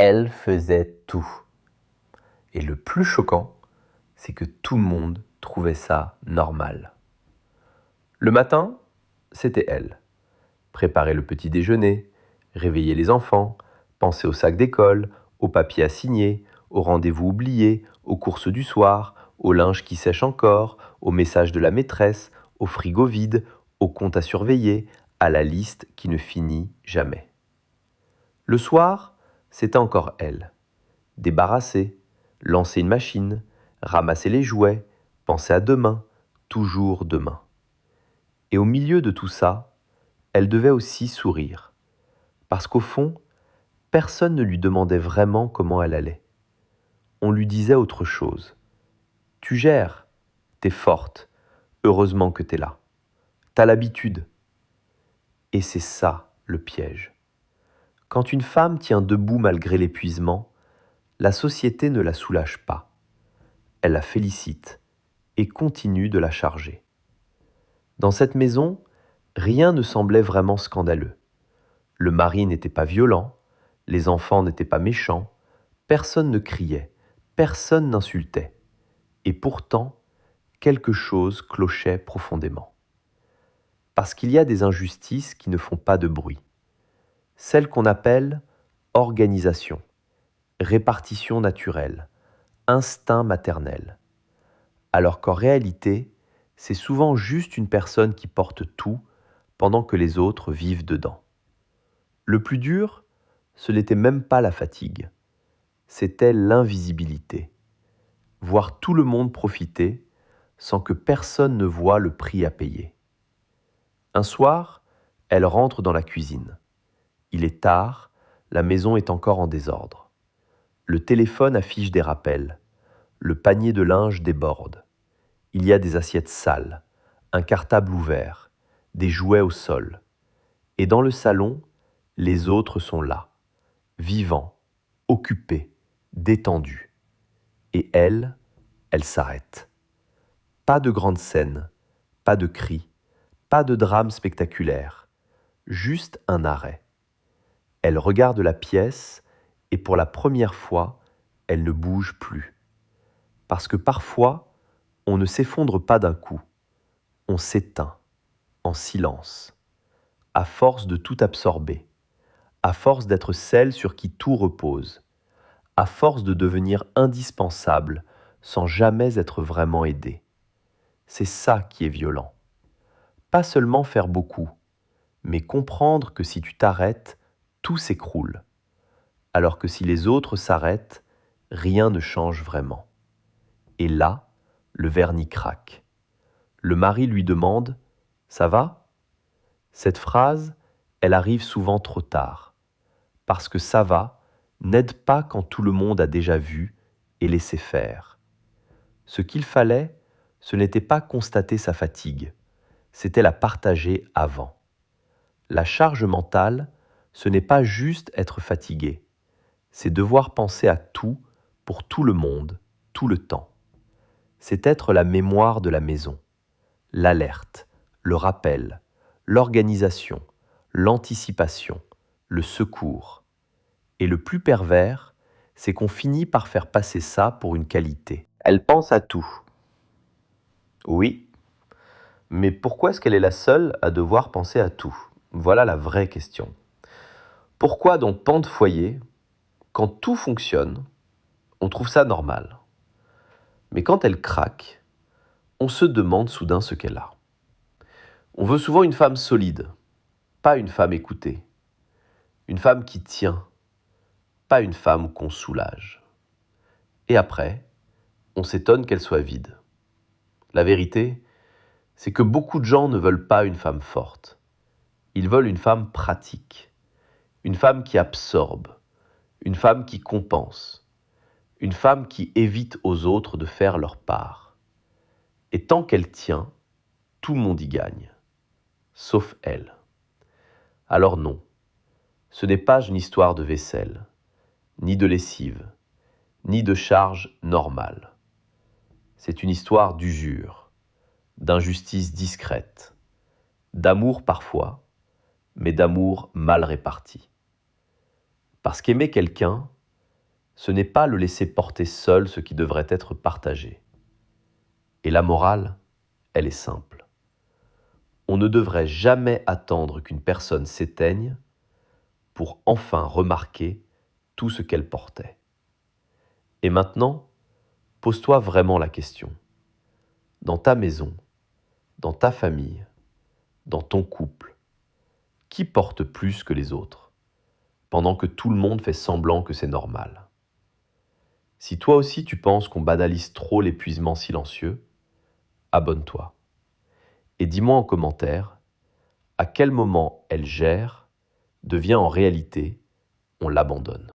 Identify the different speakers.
Speaker 1: Elle faisait tout. Et le plus choquant, c'est que tout le monde trouvait ça normal. Le matin, c'était elle. Préparer le petit déjeuner, réveiller les enfants, penser au sac d'école, aux papiers à signer, aux rendez-vous oubliés, aux courses du soir, au linge qui sèche encore, aux messages de la maîtresse, au frigo vide, aux comptes à surveiller, à la liste qui ne finit jamais. Le soir, c'était encore elle. Débarrasser, lancer une machine, ramasser les jouets, penser à demain, toujours demain. Et au milieu de tout ça, elle devait aussi sourire. Parce qu'au fond, personne ne lui demandait vraiment comment elle allait. On lui disait autre chose. Tu gères, t'es forte, heureusement que t'es là. T'as l'habitude. Et c'est ça le piège. Quand une femme tient debout malgré l'épuisement, la société ne la soulage pas. Elle la félicite et continue de la charger. Dans cette maison, rien ne semblait vraiment scandaleux. Le mari n'était pas violent, les enfants n'étaient pas méchants, personne ne criait, personne n'insultait. Et pourtant, quelque chose clochait profondément. Parce qu'il y a des injustices qui ne font pas de bruit. Celles qu'on appelle organisation, répartition naturelle, instinct maternel. Alors qu'en réalité, c'est souvent juste une personne qui porte tout pendant que les autres vivent dedans. Le plus dur, ce n'était même pas la fatigue, c'était l'invisibilité. Voir tout le monde profiter sans que personne ne voie le prix à payer. Un soir, elle rentre dans la cuisine. Il est tard, la maison est encore en désordre. Le téléphone affiche des rappels. Le panier de linge déborde. Il y a des assiettes sales, un cartable ouvert, des jouets au sol. Et dans le salon, les autres sont là, vivants, occupés, détendus. Et elle s'arrête. Pas de grande scène, pas de cris, pas de drame spectaculaire, juste un arrêt. Elle regarde la pièce et pour la première fois, elle ne bouge plus. Parce que parfois, on ne s'effondre pas d'un coup, on s'éteint, en silence, à force de tout absorber, à force d'être celle sur qui tout repose, à force de devenir indispensable sans jamais être vraiment aidée. C'est ça qui est violent. Pas seulement faire beaucoup, mais comprendre que si tu t'arrêtes, tout s'écroule, alors que si les autres s'arrêtent, rien ne change vraiment. Et là, le vernis craque. Le mari lui demande « Ça va ?» Cette phrase, elle arrive souvent trop tard, parce que « ça va » n'aide pas quand tout le monde a déjà vu et laissé faire. Ce qu'il fallait, ce n'était pas constater sa fatigue, c'était la partager avant. La charge mentale, ce n'est pas juste être fatigué, c'est devoir penser à tout pour tout le monde, tout le temps. C'est être la mémoire de la maison, l'alerte, le rappel, l'organisation, l'anticipation, le secours. Et le plus pervers, c'est qu'on finit par faire passer ça pour une qualité. Elle pense à tout. Oui, mais pourquoi est-ce qu'elle est la seule à devoir penser à tout ? Voilà la vraie question. Pourquoi dans Pan de foyer, quand tout fonctionne, on trouve ça normal ? Mais quand elle craque, on se demande soudain ce qu'elle a. On veut souvent une femme solide, pas une femme écoutée. Une femme qui tient, pas une femme qu'on soulage. Et après, on s'étonne qu'elle soit vide. La vérité, c'est que beaucoup de gens ne veulent pas une femme forte. Ils veulent une femme pratique, une femme qui absorbe, une femme qui compense, une femme qui évite aux autres de faire leur part. Et tant qu'elle tient, tout le monde y gagne, sauf elle. Alors non, ce n'est pas une histoire de vaisselle, ni de lessive, ni de charge normale. C'est une histoire d'usure, d'injustice discrète, d'amour parfois, mais d'amour mal réparti. Parce qu'aimer quelqu'un, ce n'est pas le laisser porter seul ce qui devrait être partagé. Et la morale, elle est simple. On ne devrait jamais attendre qu'une personne s'éteigne pour enfin remarquer tout ce qu'elle portait. Et maintenant, pose-toi vraiment la question. Dans ta maison, dans ta famille, dans ton couple, qui porte plus que les autres, pendant que tout le monde fait semblant que c'est normal? Si toi aussi tu penses qu'on banalise trop l'épuisement silencieux, abonne-toi. Et dis-moi en commentaire, à quel moment elle gère devient en réalité on l'abandonne.